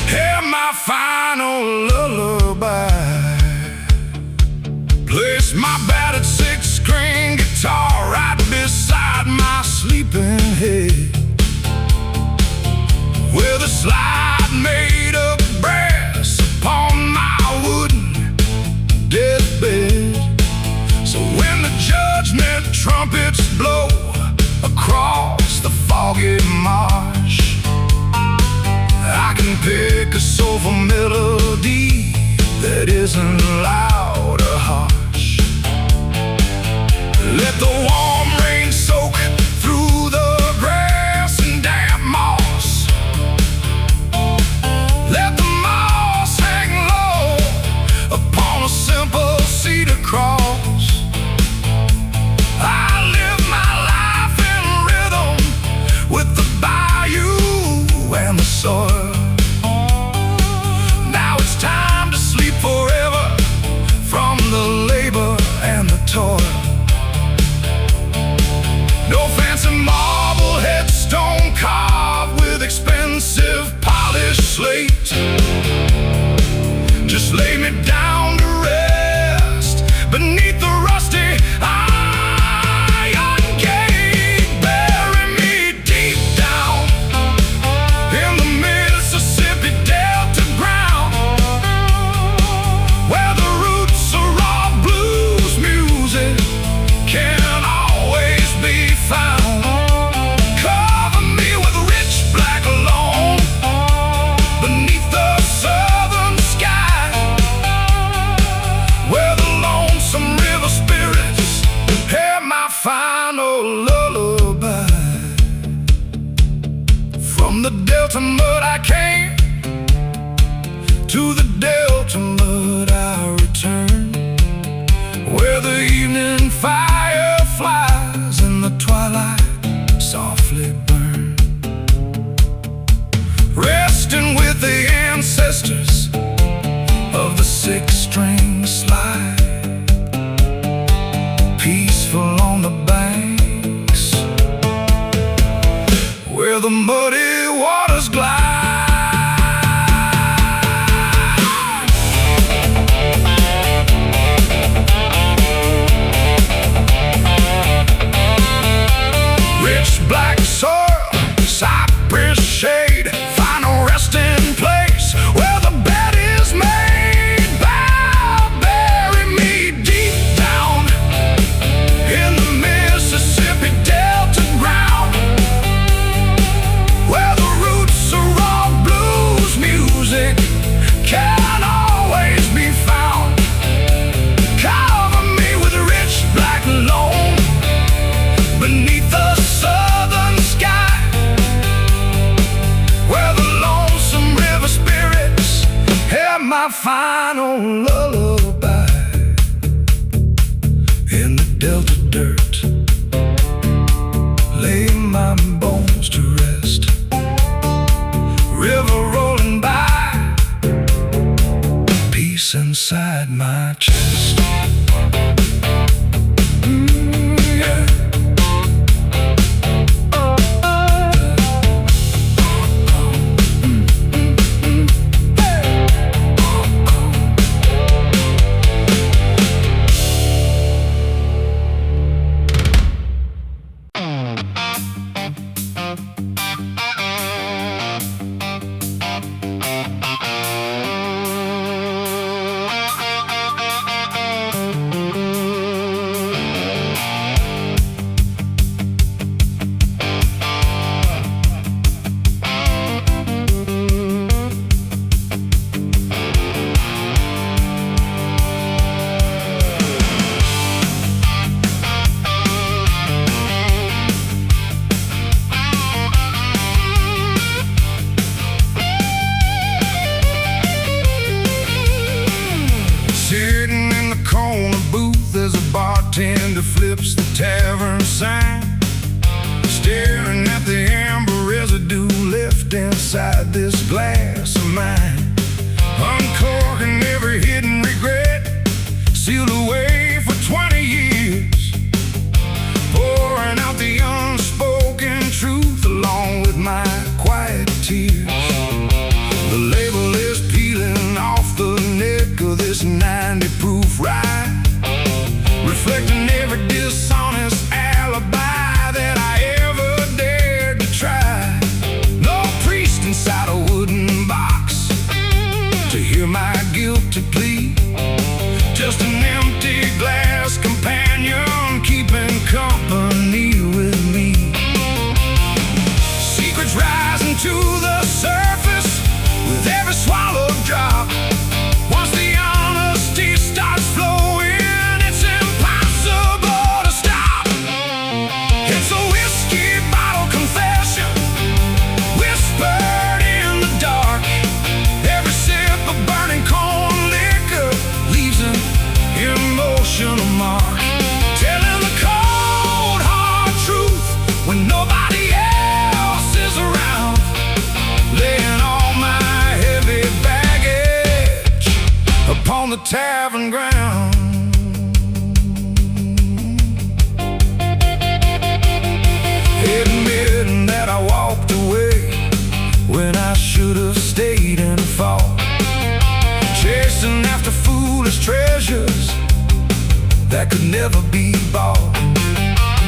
hear my final lullaby. Place my battered 6-string guitar right beside my sleeping head, with a slide made of brass upon my wooden deathbed. So when the judgment trumpets blow across the foggy marsh, I can pick a soulful melody that isn't loud or harsh. Let the warm rain soak through the grass and damp moss. Let the moss hang low upon a simple cedar cross. I live my life in rhythm with the bayou and the soil. Now it's time to sleep forever from the labor and the toil. No fancy marble headstone carved with expensive polished slate. Just lay me down to rest beneath the rusty iron gate. Bury me deep down in the Mississippi Delta ground, where the roots are all blues music can't always be found. Cover me with rich black loam beneath the southern sky, where the lonesome river spirits hear my final lullaby. From the Delta mud I came, to the Delta mud I return, where the evening fireflies in the twilight softly burn. Resting with the ancestors of the 6-string slide, peaceful on the banks where the muddy waters glide. tavern sign, staring at the amber residue left inside this glass of mine. Uncorking every hidden regret, sealed away for 20 years, pouring out the unspoken truth along with my quiet tears. The label is peeling off the neck of this 90 proof rye, reflecting every dishonest alibi that I ever dared to try. No priest inside a wooden box to hear my guilty plea, just an empty glass companion keeping company with me. Secrets rising to the surface with every swallowed drop. Once the honesty starts flowing, it's impossible to stop. It's a whiskey bottle confession, whispered in the dark. Every sip of burning corn liquor leaves an emotional mark, telling the cold hard truth when nobody else is around, laying all my heavy baggage upon the tavern ground. Admitting that I walked away when I should have stayed and fought, chasing after foolish treasures that could never be bought.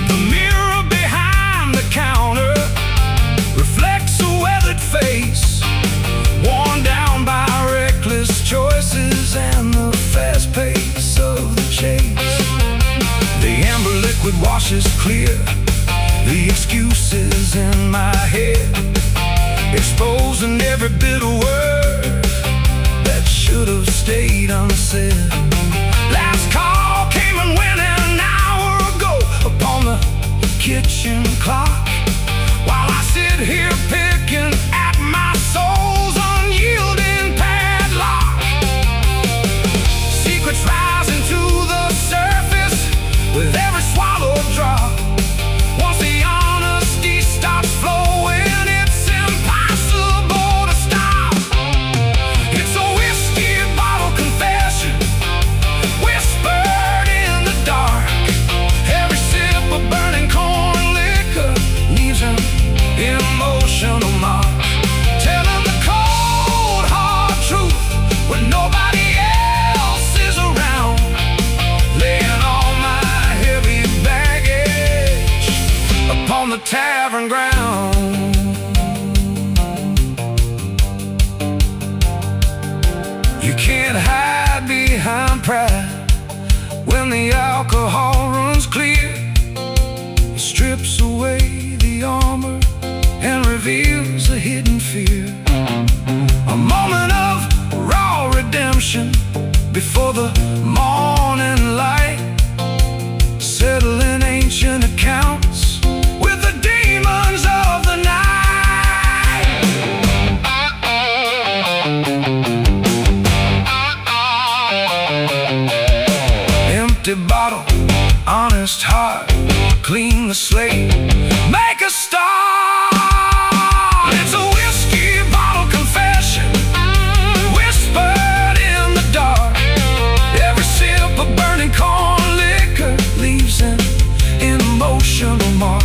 The mirror behind the counter reflects a weathered face, worn down by reckless choices and the fast pace of the chase. The amber liquid washes clear the excuses in my head, exposing every bitter word that should have stayed unsaid. Last call came and went an hour ago upon the kitchen clock, while I sit here picking at my soul's unyielding padlock. Secrets rising to the surface with every swallowed drop. Once the honesty starts flowing, it's impossible to stop. It's a whiskey bottle confession, whispered in the dark. Every sip of burning corn liquor leaves an emotional mark, telling the cold hard truth when nobody else is around, laying all my heavy baggage upon the tavern ground. You can't hide behind pride when the alcohol runs clear. It strips away the armor and reveals a hidden fear. A moment of raw redemption before the morning light, settling ancient accounts with the demons of the night. Empty bottle, honest heart, clean the slate, make a start. It's a whiskey bottle confession, whispered in the dark. Every sip of burning corn liquor leaves an emotional mark,